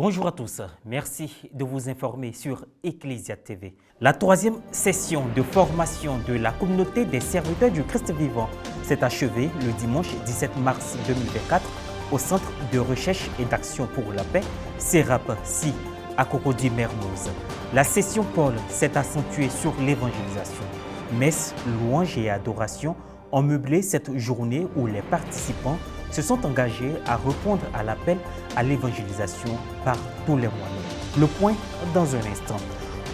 Bonjour à tous, merci de vous informer sur Ecclesia TV. La troisième session de formation de la communauté des serviteurs du Christ vivant s'est achevée le dimanche 17 mars 2024 au Centre de recherche et d'action pour la paix, CERAP-SI, à Cocody-Mermoz. La session Paul s'est accentuée sur l'évangélisation. Messes, louanges et adorations ont meublé cette journée où les participants se sont engagés à répondre à l'appel à l'évangélisation par tous les moyens. Le point dans un instant.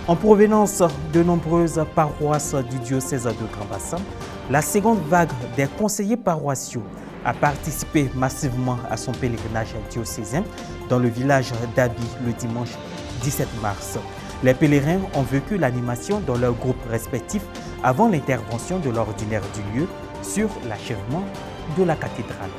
En provenance de nombreuses paroisses du diocèse de Grand Bassam, la seconde vague des conseillers paroissiaux a participé massivement à son pèlerinage diocésain dans le village d'Abi le dimanche 17 mars. Les pèlerins ont vécu l'animation dans leurs groupes respectifs avant l'intervention de l'ordinaire du lieu sur l'achèvement de la cathédrale.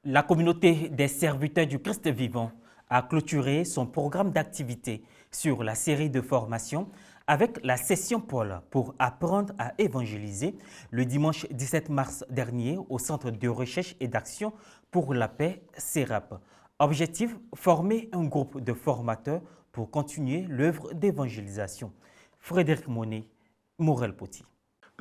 La communauté des serviteurs du Christ vivant a clôturé son programme d'activité sur la série de formations avec la session Paul pour apprendre à évangéliser le dimanche 17 mars dernier au Centre de recherche et d'action pour la paix, CERAP. Objectif, former un groupe de formateurs pour continuer l'œuvre d'évangélisation. Frédéric Monet, Morel Poti.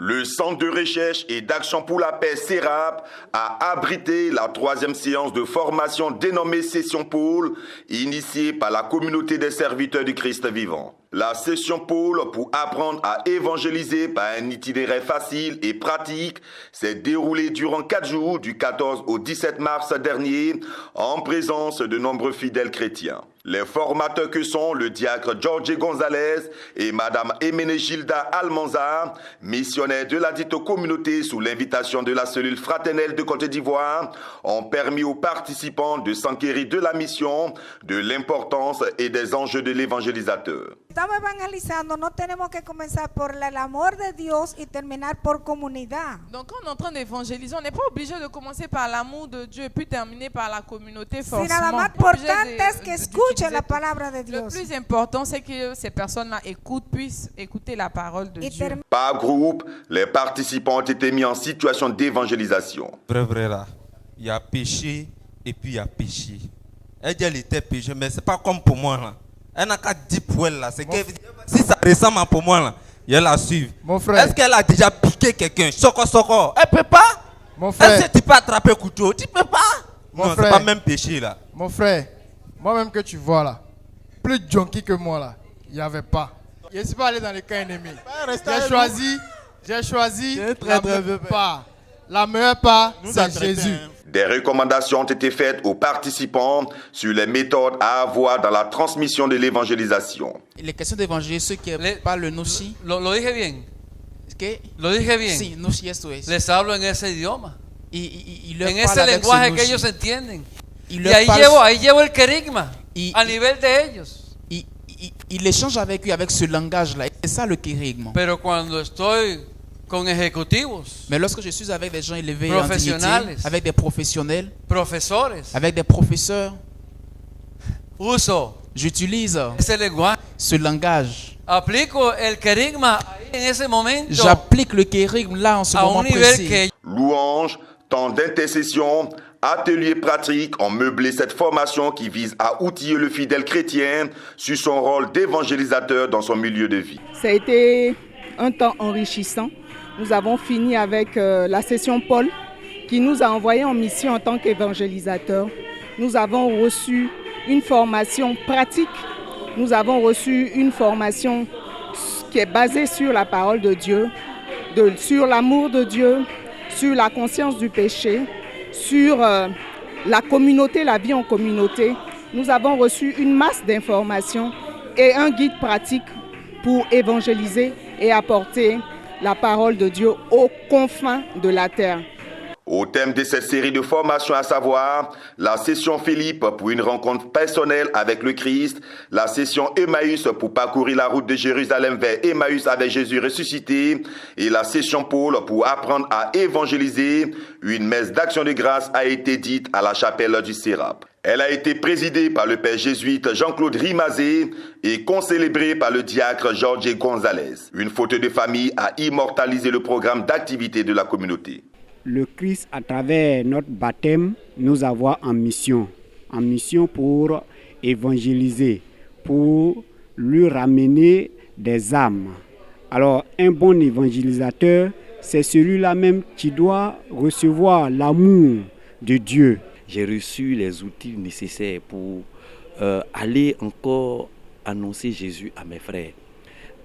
Le Centre de recherche et d'action pour la paix CERAP a abrité la troisième séance de formation dénommée Session Paul, initiée par la communauté des serviteurs du Christ vivant. La session Paul pour apprendre à évangéliser par un itinéraire facile et pratique s'est déroulée durant 4 jours du 14 au 17 mars dernier en présence de nombreux fidèles chrétiens. Les formateurs que sont le diacre Jorge González et Madame Hermenegilda Almanza, missionnaires de la dite communauté sous l'invitation de la cellule fraternelle de Côte d'Ivoire, ont permis aux participants de s'enquérir de la mission, de l'importance et des enjeux de l'évangélisateur. Estamos evangelizando, no tenemos que comenzar por el amor de Dios y terminar por comunidad. Donc quand on est en train d'évangéliser, on n'est pas obligé de commencer par l'amour de Dieu et puis terminer par la communauté forcément. Si nada más importante es que escuchen la palabra de Dios. Le plus important, c'est que ces personnes-là puissent écouter la parole de Dieu. Par groupe, les participants ont été mis en situation d'évangélisation. Vrai là, il y a péché et puis il y a péché. Elle était péché, mais c'est pas comme pour moi là. Elle n'a qu'à dire pour elle là. C'est que si ça ressemble à pour moi là, elle la suit. Mon frère. Est-ce qu'elle a déjà piqué quelqu'un? Soko. Elle peut pas. Mon frère. Est-ce que tu peux attraper couteau? Tu peux pas. Mon non, frère. c'est pas même péché là. Mon frère, moi-même que tu vois là, plus junkie que moi là, il n'y avait pas. Je ne suis pas allé dans les camps ennemis. J'ai choisi la meilleure part, c'est Jésus. Des recommandations ont été faites aux participants sur les méthodes à avoir dans la transmission de l'évangélisation. Les questions d'évangélisation, ceux qui parlent le Nushi. Lo dije bien. ¿Qué? Lo dije bien. Sí, Nushi, esto es. Les hablo en ese idioma. Y leur En parle ese avec lenguaje ce que Nushi. ellos entienden. Y Y leur ahí parle- llevo el querigma a y- nivel de ellos. Il échange avec eux avec ce langage-là. C'est ça le kérigme. Pero cuando estoy con ejecutivos, Mais lorsque je suis avec des gens élevés en dignité, Professionnels. avec des professionnels, profesores, avec des professeurs, uso j'utilise ese lenguaje. ce langage. Aplico el querigma ahí en ese momento J'applique le kérigme là en ce a moment un nivel précis. que Louanges, temps d'intercession, ateliers pratiques ont meublé cette formation qui vise à outiller le fidèle chrétien sur son rôle d'évangélisateur dans son milieu de vie. Ça a été un temps enrichissant. Nous avons fini avec la session Paul qui nous a envoyés en mission en tant qu'évangélisateurs. Nous avons reçu une formation pratique. Nous avons reçu une formation qui est basée sur la parole de Dieu, sur l'amour de Dieu, sur la conscience du péché, sur la communauté, la vie en communauté. Nous avons reçu une masse d'informations et un guide pratique pour évangéliser et apporter la parole de Dieu aux confins de la terre. Au thème de cette série de formations, à savoir la session Philippe pour une rencontre personnelle avec le Christ, la session Emmaüs pour parcourir la route de Jérusalem vers Emmaüs avec Jésus ressuscité et la session Paul pour apprendre à évangéliser, une messe d'action de grâce a été dite à la chapelle du CERAP. Elle a été présidée par le père jésuite Jean-Claude Rimazé et concélébrée par le diacre Jorge González. Une photo de famille a immortalisé le programme d'activité de la communauté. Le Christ, à travers notre baptême, nous avons en mission pour évangéliser, pour lui ramener des âmes. Alors, un bon évangélisateur, c'est celui-là même qui doit recevoir l'amour de Dieu. J'ai reçu les outils nécessaires pour aller encore annoncer Jésus à mes frères.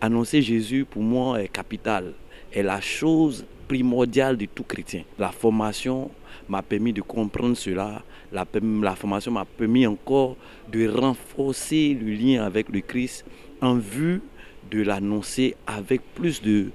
Annoncer Jésus, pour moi, est capital, est la chose primordiale de tout chrétien. La formation m'a permis de comprendre cela. La formation m'a permis encore de renforcer le lien avec le Christ en vue de l'annoncer avec plus de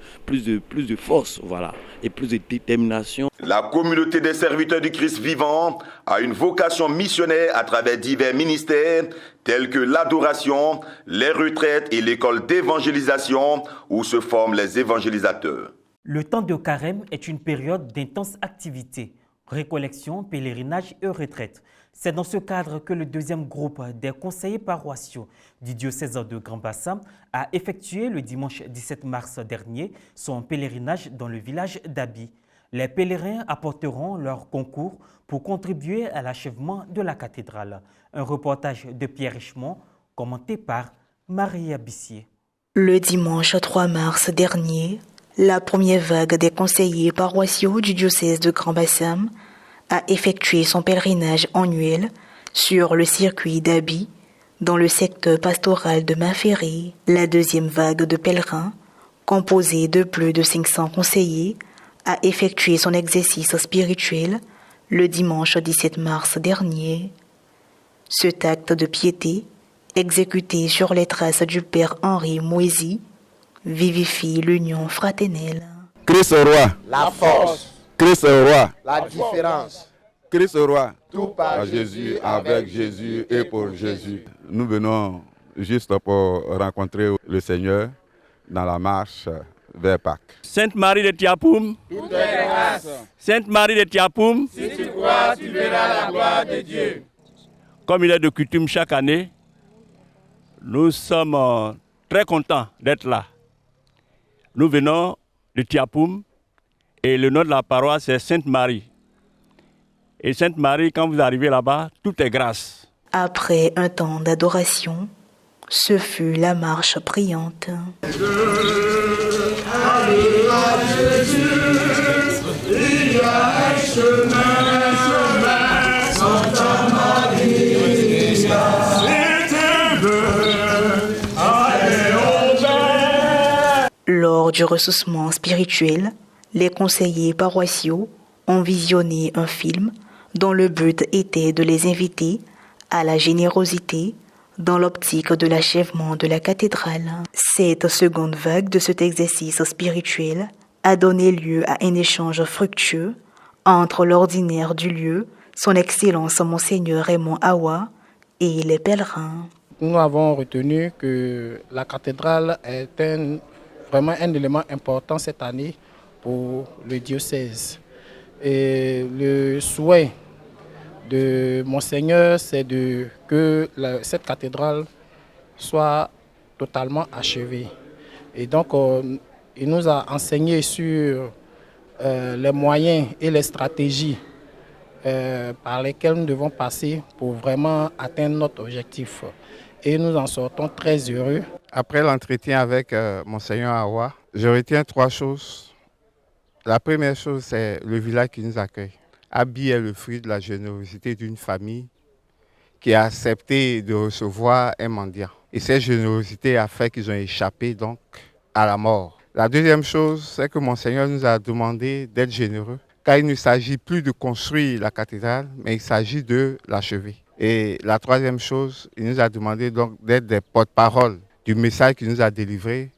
force, voilà, et plus de détermination. La communauté des serviteurs du Christ vivant a une vocation missionnaire à travers divers ministères tels que l'adoration, les retraites et l'école d'évangélisation où se forment les évangélisateurs. Le temps de carême est une période d'intense activité, récollection, pèlerinage et retraite. C'est dans ce cadre que le deuxième groupe des conseillers paroissiaux du diocèse de Grand Bassam a effectué le dimanche 17 mars dernier son pèlerinage dans le village d'Abi. Les pèlerins apporteront leur concours pour contribuer à l'achèvement de la cathédrale. Un reportage de Pierre Richemont commenté par Maria Bissier. Le dimanche 3 mars dernier, la première vague des conseillers paroissiaux du diocèse de Grand Bassam a effectué son pèlerinage annuel sur le circuit d'Abi, dans le secteur pastoral de Maferré. La deuxième vague de pèlerins, composée de plus de 500 conseillers, a effectué son exercice spirituel le dimanche 17 mars dernier. Cet acte de piété, exécuté sur les traces du Père Henri Moisy, vivifie l'union fraternelle. Christ au roi, la force. Christ au roi, la différence. Christ au roi, tout par Jésus, avec Jésus et pour Jésus. Nous venons juste pour rencontrer le Seigneur dans la marche vers Pâques. Sainte Marie de Tiapoum, toute grâce. Sainte Marie de Tiapoum, si tu crois, tu verras la gloire de Dieu. Comme il est de coutume chaque année, nous sommes très contents d'être là. Nous venons de Tiapoum et le nom de la paroisse est Sainte Marie. Et Sainte Marie, quand vous arrivez là-bas, tout est grâce. Après un temps d'adoration, ce fut la marche priante. Lors du ressourcement spirituel, les conseillers paroissiaux ont visionné un film dont le but était de les inviter à la générosité dans l'optique de l'achèvement de la cathédrale. Cette seconde vague de cet exercice spirituel a donné lieu à un échange fructueux entre l'ordinaire du lieu, son Excellence Monseigneur Raymond Awa, et les pèlerins. Nous avons retenu que la cathédrale est vraiment un élément important cette année pour le diocèse. Et le souhait de Monseigneur, c'est que cette cathédrale soit totalement achevée. Et donc, il nous a enseigné sur les moyens et les stratégies par lesquelles nous devons passer pour vraiment atteindre notre objectif. Et nous en sortons très heureux. Après l'entretien avec Monseigneur Awa, je retiens 3 choses. La première chose, c'est le village qui nous accueille. Abi est le fruit de la générosité d'une famille qui a accepté de recevoir un mendiant. Et cette générosité a fait qu'ils ont échappé donc à la mort. La deuxième chose, c'est que Monseigneur nous a demandé d'être généreux, car il ne s'agit plus de construire la cathédrale, mais il s'agit de l'achever. Et la troisième chose, il nous a demandé donc d'être des porte-parole du message qu'il nous a délivré.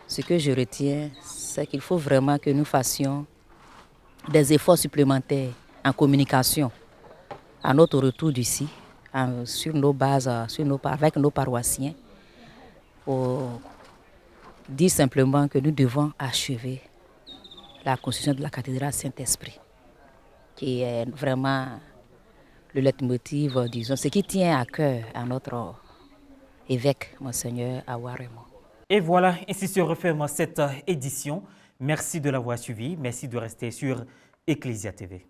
Ce que je retiens, c'est qu'il faut vraiment que nous fassions des efforts supplémentaires en communication à notre retour d'ici, sur nos bases, avec nos paroissiens, pour dire simplement que nous devons achever la construction de la cathédrale Saint-Esprit, qui est vraiment le leitmotiv, disons, ce qui tient à cœur à notre évêque, Monseigneur Awa Raymond. Et voilà, ainsi se referme cette édition. Merci de l'avoir suivi. Merci de rester sur Ecclesia TV.